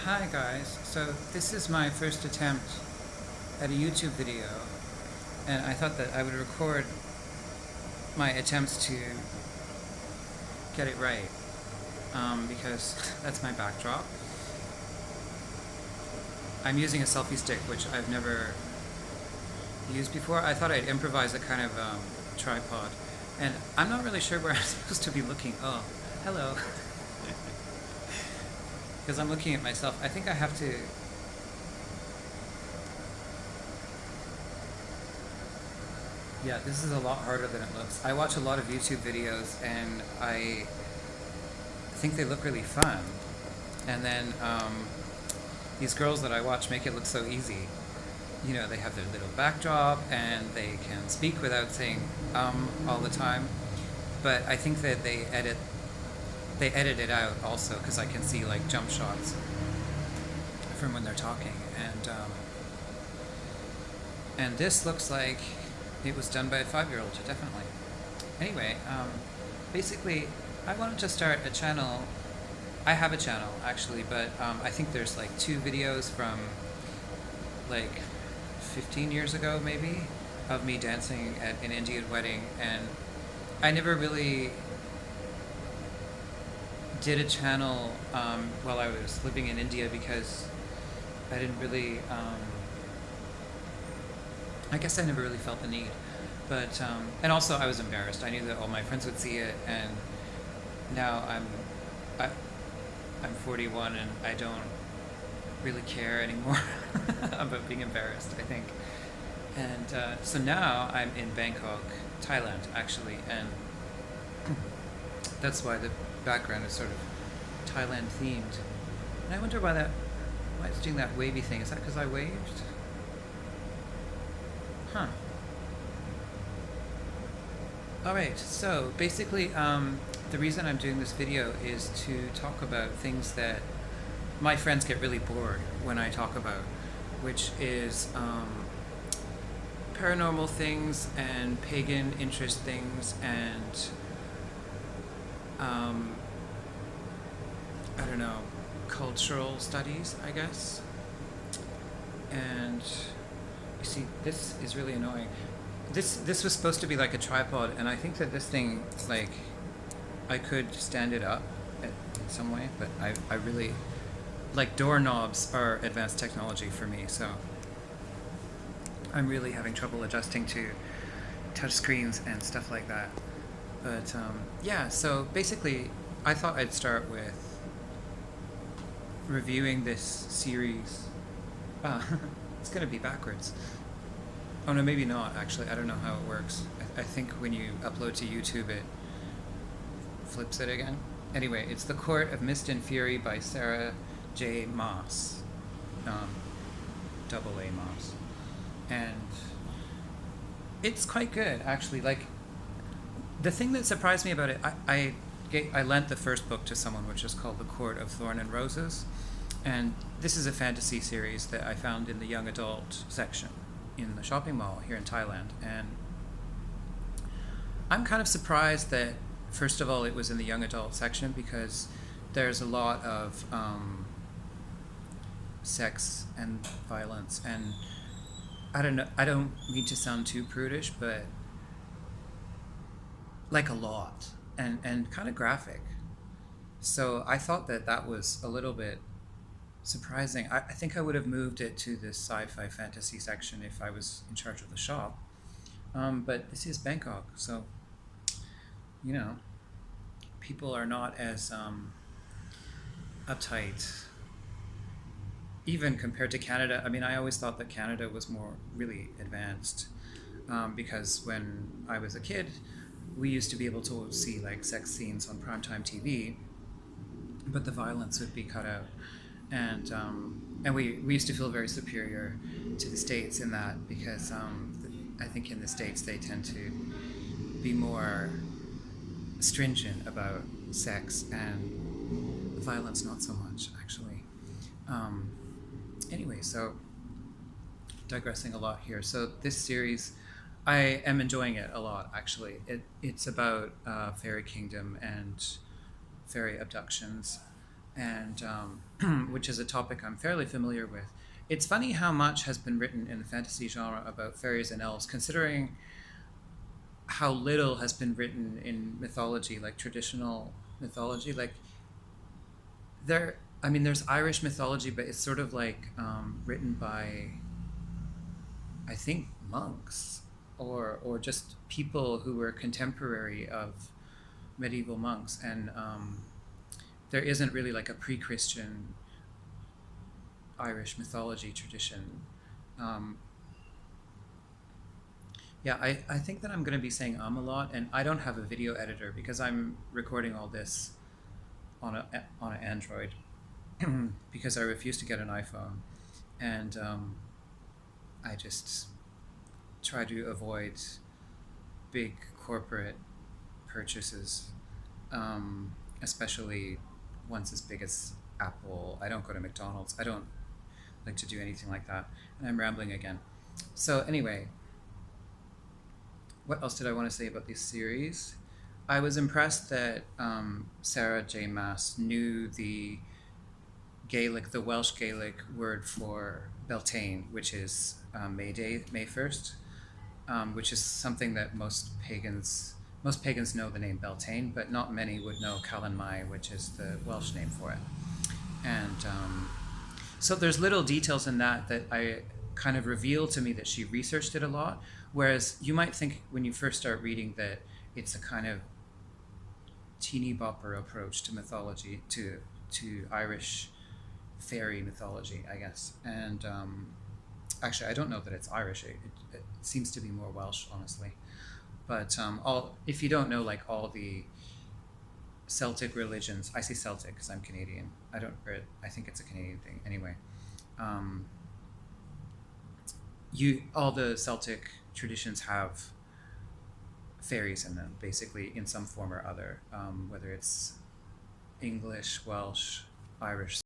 Hi guys, so this is my first attempt at a YouTube video, and I thought that I would record my attempts to get it right, because that's my backdrop. I'm using a selfie stick, which I've never used before. I thought I'd improvise a kind of tripod, and I'm not really sure where I'm supposed to be looking. Oh, hello. Because I'm looking at myself. I think I have to. Yeah, this is a lot harder than it looks. I watch a lot of YouTube videos and I think they look really fun. And then these girls that I watch make it look so easy. You know, they have their little backdrop and they can speak without saying all the time. But I think that they edit it out also because I can see like jump shots from when they're talking. And this looks like it was done by a 5-year-old, definitely. Anyway, basically, I wanted to start a channel. I have a channel actually, but I think there's like 2 videos from like 15 years ago, maybe, of me dancing at an Indian wedding, and I never really did a channel while I was living in India because I didn't really. I guess I never really felt the need, but and also I was embarrassed. I knew that all my friends would see it, and now I, I'm 41 and I don't really care anymore about being embarrassed, I think. And so now I'm in Bangkok, Thailand, actually, and that's why the background is sort of Thailand themed. And I wonder why it's doing that wavy thing. Is that because I waved? Huh. Alright, so basically, the reason I'm doing this video is to talk about things that my friends get really bored when I talk about, which is paranormal things and pagan interest things and I don't know, cultural studies, I guess. And you see, this is really annoying. This was supposed to be like a tripod, and I think that this thing, like, I could stand it up in some way, but I really like doorknobs are advanced technology for me, so I'm really having trouble adjusting to touch screens and stuff like that. But yeah, so basically, I thought I'd start with reviewing this series. It's gonna be backwards. Oh no, maybe not actually. I don't know how it works. I think when you upload to YouTube, it flips it again. Anyway, it's The Court of Mist and Fury by Sarah J. Maas. Double A Maas. And it's quite good, actually. Like, the thing that surprised me about it, I lent the first book to someone, which is called The Court of Thorn and Roses. And this is a fantasy series that I found in the young adult section in the shopping mall here in Thailand. And I'm kind of surprised that, first of all, it was in the young adult section because there's a lot of sex and violence. And I don't know, I don't mean to sound too prudish, but like a lot and kind of graphic. So I thought that that was a little bit surprising. I think I would have moved it to this sci-fi fantasy section if I was in charge of the shop. But this is Bangkok, so you know, people are not as uptight, even compared to Canada. I mean, I always thought that Canada was more really advanced because when I was a kid, we used to be able to see like sex scenes on primetime TV, but the violence would be cut out, and we used to feel very superior to the States in that because I think in the States they tend to be more stringent about sex and violence, not so much actually. Anyway, so digressing a lot here. So this series, I am enjoying it a lot actually. It's about fairy kingdom and fairy abductions. and which is a topic I'm fairly familiar with. It's funny how much has been written in the fantasy genre about fairies and elves, considering how little has been written in mythology, like traditional mythology. Like there, I mean, there's Irish mythology, but it's sort of like written by, I think, monks or just people who were contemporary of medieval monks, and there isn't really like a pre-Christian Irish mythology tradition. Um, yeah, I think that I'm going to be saying a lot, and I don't have a video editor because I'm recording all this on an Android because I refuse to get an iPhone, and I just try to avoid big corporate purchases, especially ones as big as Apple. I don't go to McDonald's. I don't like to do anything like that. And I'm rambling again. So anyway, what else did I want to say about this series? I was impressed that Sarah J. Maas knew the Gaelic, the Welsh Gaelic word for Beltane, which is May Day, May 1st, which is something that most pagans know the name Beltane, but not many would know Calan Mai, which is the Welsh name for it. And so there's little details in that that I kind of reveal to me that she researched it a lot. Whereas you might think when you first start reading that it's a kind of teeny bopper approach to mythology, to Irish fairy mythology, I guess. And actually, I don't know that it's Irish. It seems to be more Welsh, honestly. But all if you don't know like all the Celtic religions, I say Celtic because I'm Canadian. I don't. Or I think it's a Canadian thing. Anyway, um, you all the Celtic traditions have fairies in them, basically in some form or other, whether it's English, Welsh, Irish,